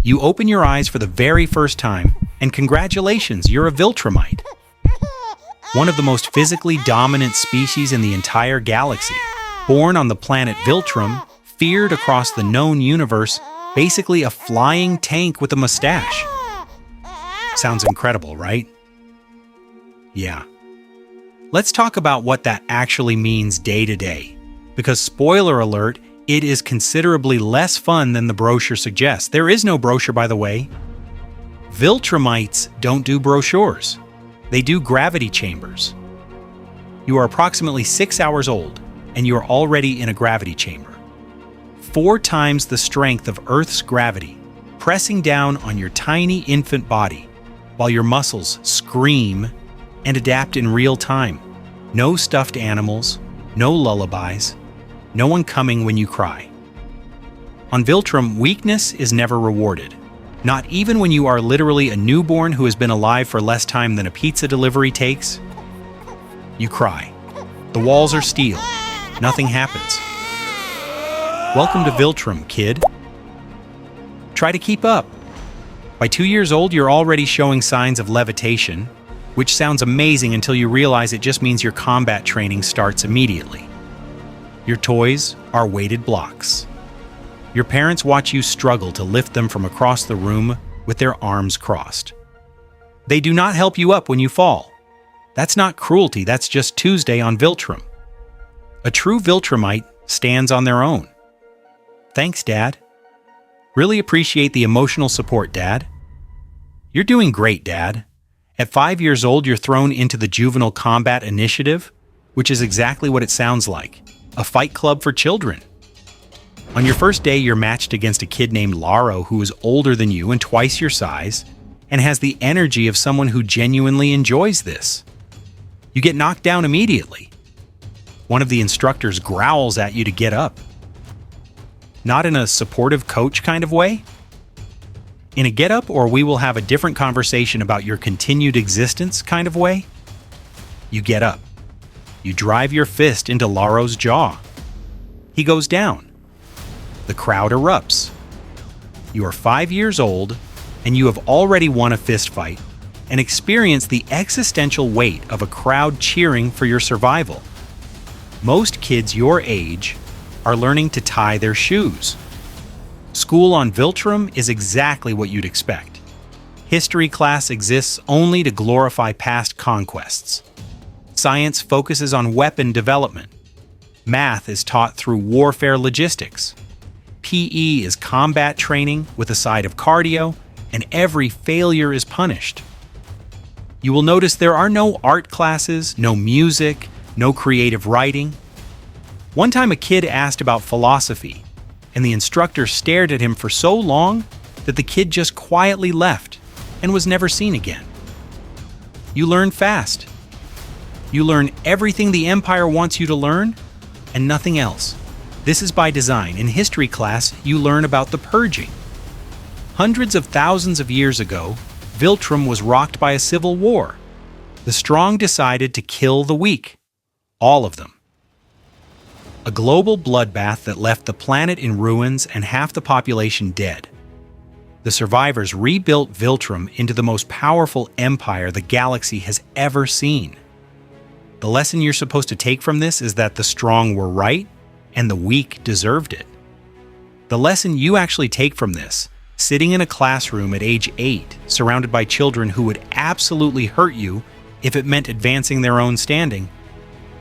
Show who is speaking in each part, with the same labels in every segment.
Speaker 1: You open your eyes for the very first time, and congratulations, you're a Viltrumite. One of the most physically dominant species in the entire galaxy. Born on the planet Viltrum, feared across the known universe, basically a flying tank with a mustache. Sounds incredible, right? Yeah. Let's talk about what that actually means day to day. Because spoiler alert, it is considerably less fun than the brochure suggests. There is no brochure, by the way. Viltrumites don't do brochures. They do gravity chambers. You are approximately 6 hours old, and you are already in a gravity chamber. 4 times the strength of Earth's gravity, pressing down on your tiny infant body, while your muscles scream and adapt in real time. No stuffed animals, no lullabies, no one coming when you cry. On Viltrum, weakness is never rewarded. Not even when you are literally a newborn who has been alive for less time than a pizza delivery takes. You cry. The walls are steel. Nothing happens. Welcome to Viltrum, kid. Try to keep up. By 2 years old, you're already showing signs of levitation, which sounds amazing until you realize it just means your combat training starts immediately. Your toys are weighted blocks. Your parents watch you struggle to lift them from across the room with their arms crossed. They do not help you up when you fall. That's not cruelty, that's just Tuesday on Viltrum. A true Viltrumite stands on their own. Thanks, Dad. Really appreciate the emotional support, Dad. You're doing great, Dad. At 5 years old, you're thrown into the Juvenile Combat Initiative, which is exactly what it sounds like. A fight club for children. On your first day, you're matched against a kid named Laro who is older than you and twice your size, and has the energy of someone who genuinely enjoys this. You get knocked down immediately. One of the instructors growls at you to get up. Not in a supportive coach kind of way. In a get up or we will have a different conversation about your continued existence kind of way. You get up. You drive your fist into Laro's jaw. He goes down. The crowd erupts. You are 5 years old, and you have already won a fist fight and experienced the existential weight of a crowd cheering for your survival. Most kids your age are learning to tie their shoes. School on Viltrum is exactly what you'd expect. History class exists only to glorify past conquests. Science focuses on weapon development. Math is taught through warfare logistics. PE is combat training with a side of cardio, and every failure is punished. You will notice there are no art classes, no music, no creative writing. One time a kid asked about philosophy, and the instructor stared at him for so long that the kid just quietly left and was never seen again. You learn fast. You learn everything the Empire wants you to learn, and nothing else. This is by design. In history class, you learn about the purging. Hundreds of thousands of years ago, Viltrum was rocked by a civil war. The strong decided to kill the weak. All of them. A global bloodbath that left the planet in ruins and half the population dead. The survivors rebuilt Viltrum into the most powerful empire the galaxy has ever seen. The lesson you're supposed to take from this is that the strong were right and the weak deserved it. The lesson you actually take from this, sitting in a classroom at age 8, surrounded by children who would absolutely hurt you if it meant advancing their own standing,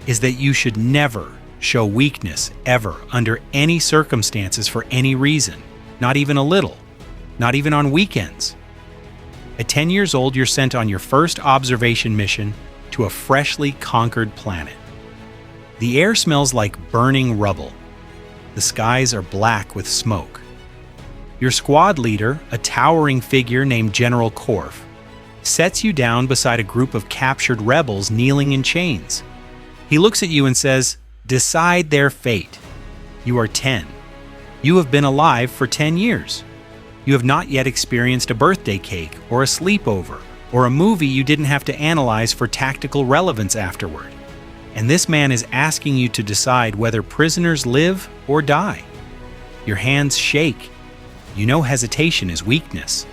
Speaker 1: is that you should never show weakness ever under any circumstances for any reason, not even a little, not even on weekends. At 10 years old, you're sent on your first observation mission to a freshly conquered planet. The air smells like burning rubble. The skies are black with smoke. Your squad leader, a towering figure named General Korf, sets you down beside a group of captured rebels kneeling in chains. He looks at you and says, "Decide their fate." You are 10. You have been alive for 10 years. You have not yet experienced a birthday cake or a sleepover or a movie you didn't have to analyze for tactical relevance afterward. And this man is asking you to decide whether prisoners live or die. Your hands shake. You know hesitation is weakness.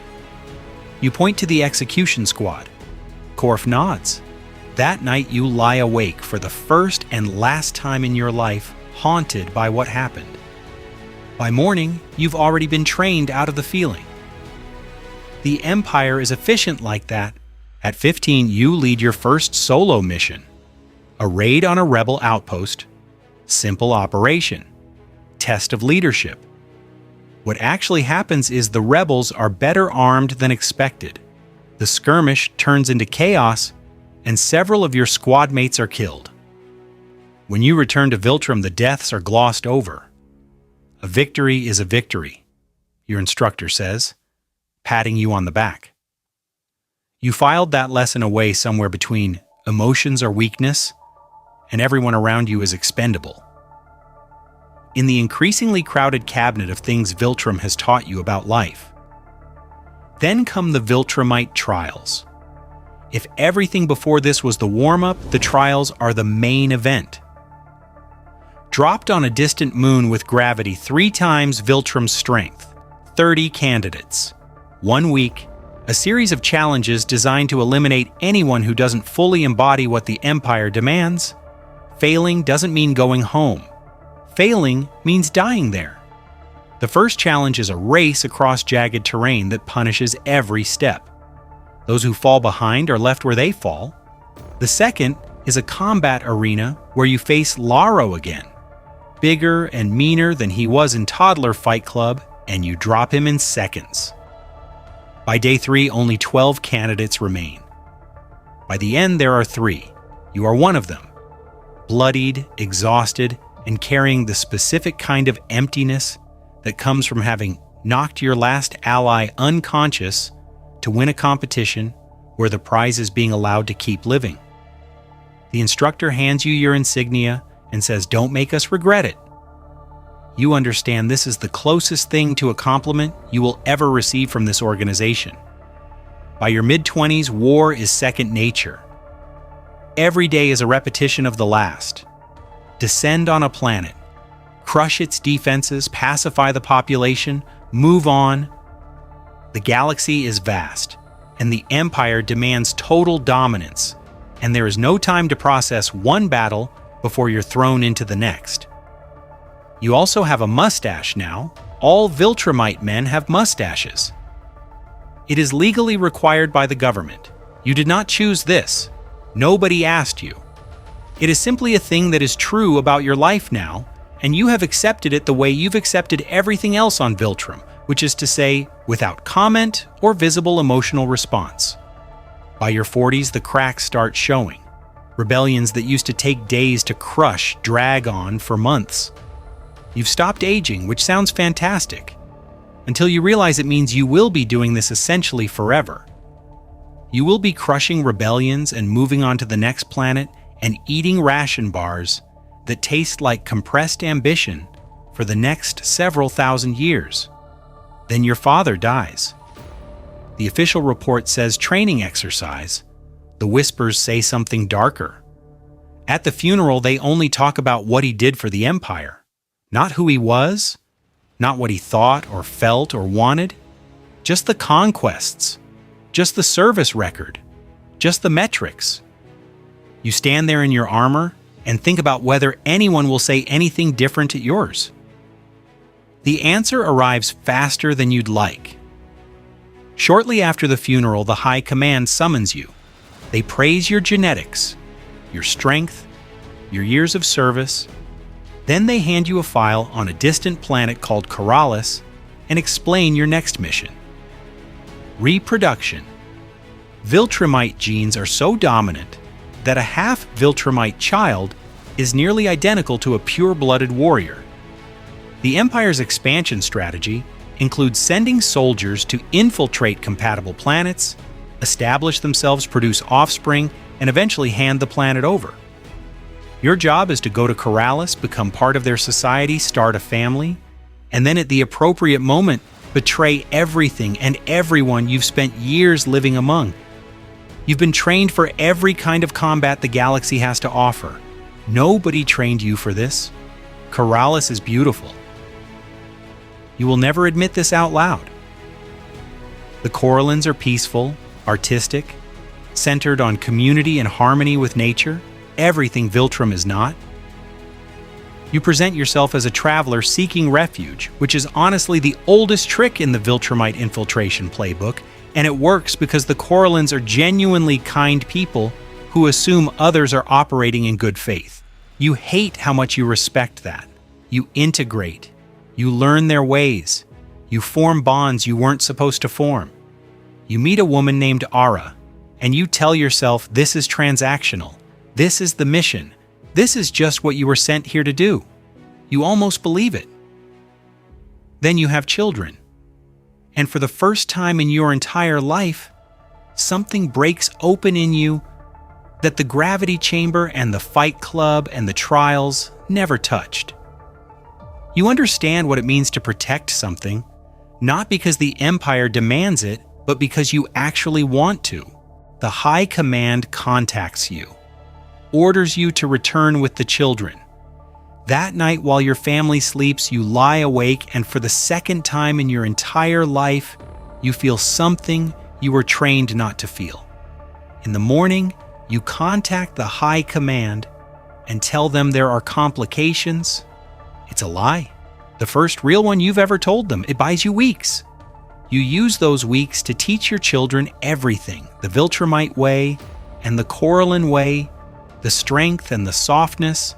Speaker 1: You point to the execution squad. Korf nods. That night you lie awake for the first and last time in your life, haunted by what happened. By morning, you've already been trained out of the feeling. The Empire is efficient like that. At 15, you lead your first solo mission. A raid on a rebel outpost. Simple operation. Test of leadership. What actually happens is the rebels are better armed than expected. The skirmish turns into chaos, and several of your squad mates are killed. When you return to Viltrum, the deaths are glossed over. A victory is a victory, your instructor says, patting you on the back. You filed that lesson away somewhere between emotions are weakness and everyone around you is expendable. In the increasingly crowded cabinet of things Viltrum has taught you about life. Then come the Viltrumite trials. If everything before this was the warm-up, the trials are the main event. Dropped on a distant moon with gravity 3 times Viltrum's strength, 30 candidates. 1 week, a series of challenges designed to eliminate anyone who doesn't fully embody what the Empire demands. Failing doesn't mean going home. Failing means dying there. The first challenge is a race across jagged terrain that punishes every step. Those who fall behind are left where they fall. The second is a combat arena where you face Laro again. Bigger and meaner than he was in Toddler Fight Club, and you drop him in seconds. By day 3, only 12 candidates remain. By the end, there are 3. You are one of them. Bloodied, exhausted, and carrying the specific kind of emptiness that comes from having knocked your last ally unconscious to win a competition where the prize is being allowed to keep living. The instructor hands you your insignia and says, "Don't make us regret it." You understand this is the closest thing to a compliment you will ever receive from this organization. By your mid-20s, war is second nature. Every day is a repetition of the last. Descend on a planet, crush its defenses, pacify the population, move on. The galaxy is vast, and the Empire demands total dominance, and there is no time to process one battle before you're thrown into the next. You also have a mustache now. All Viltrumite men have mustaches. It is legally required by the government. You did not choose this. Nobody asked you. It is simply a thing that is true about your life now, and you have accepted it the way you've accepted everything else on Viltrum, which is to say, without comment or visible emotional response. By your 40s, the cracks start showing. Rebellions that used to take days to crush drag on for months. You've stopped aging, which sounds fantastic, until you realize it means you will be doing this essentially forever. You will be crushing rebellions and moving on to the next planet and eating ration bars that taste like compressed ambition for the next several thousand years. Then your father dies. The official report says training exercise. The whispers say something darker. At the funeral, they only talk about what he did for the Empire, not who he was, not what he thought or felt or wanted, just the conquests, just the service record, just the metrics. You stand there in your armor and think about whether anyone will say anything different at yours. The answer arrives faster than you'd like. Shortly after the funeral, the High Command summons you. They praise your genetics, your strength, your years of service. Then they hand you a file on a distant planet called Corrales and explain your next mission. Reproduction. Viltrumite genes are so dominant that a half-Viltrumite child is nearly identical to a pure-blooded warrior. The Empire's expansion strategy includes sending soldiers to infiltrate compatible planets, establish themselves, produce offspring, and eventually hand the planet over. Your job is to go to Corrales, become part of their society, start a family, and then at the appropriate moment, betray everything and everyone you've spent years living among. You've been trained for every kind of combat the galaxy has to offer. Nobody trained you for this. Corrales is beautiful. You will never admit this out loud. The Corallans are peaceful, artistic, centered on community and harmony with nature, everything Viltrum is not. You present yourself as a traveler seeking refuge, which is honestly the oldest trick in the Viltrumite infiltration playbook, and it works because the Corallans are genuinely kind people who assume others are operating in good faith. You hate how much you respect that. You integrate. You learn their ways. You form bonds you weren't supposed to form. You meet a woman named Ara, and you tell yourself this is transactional. This is the mission. This is just what you were sent here to do. You almost believe it. Then you have children. And for the first time in your entire life, something breaks open in you that the gravity chamber and the fight club and the trials never touched. You understand what it means to protect something, not because the Empire demands it, but because you actually want to. The High Command contacts you, orders you to return with the children. That night while your family sleeps, you lie awake, and for the second time in your entire life, you feel something you were trained not to feel. In the morning, you contact the High Command and tell them there are complications. It's a lie. The first real one you've ever told them. It buys you weeks. You use those weeks to teach your children everything, the Viltrumite way and the Corallan way, the strength and the softness,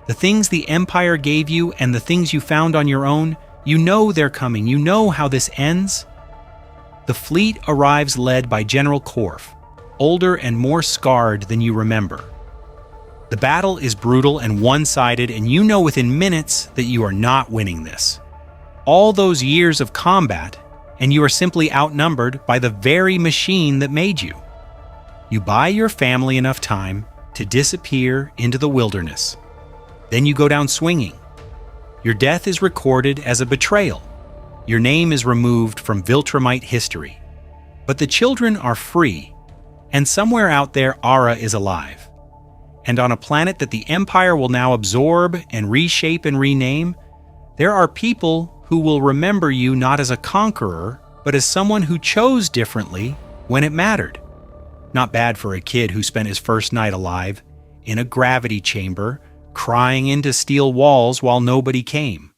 Speaker 1: the things the Empire gave you and the things you found on your own. You know they're coming. You know how this ends. The fleet arrives led by General Korf, older and more scarred than you remember. The battle is brutal and one-sided, and you know within minutes that you are not winning this. All those years of combat, and you are simply outnumbered by the very machine that made you. You buy your family enough time to disappear into the wilderness. Then you go down swinging. Your death is recorded as a betrayal. Your name is removed from Viltrumite history. But the children are free, and somewhere out there Ara is alive. And on a planet that the Empire will now absorb and reshape and rename, there are people who will remember you not as a conqueror, but as someone who chose differently when it mattered. Not bad for a kid who spent his first night alive, in a gravity chamber, crying into steel walls while nobody came.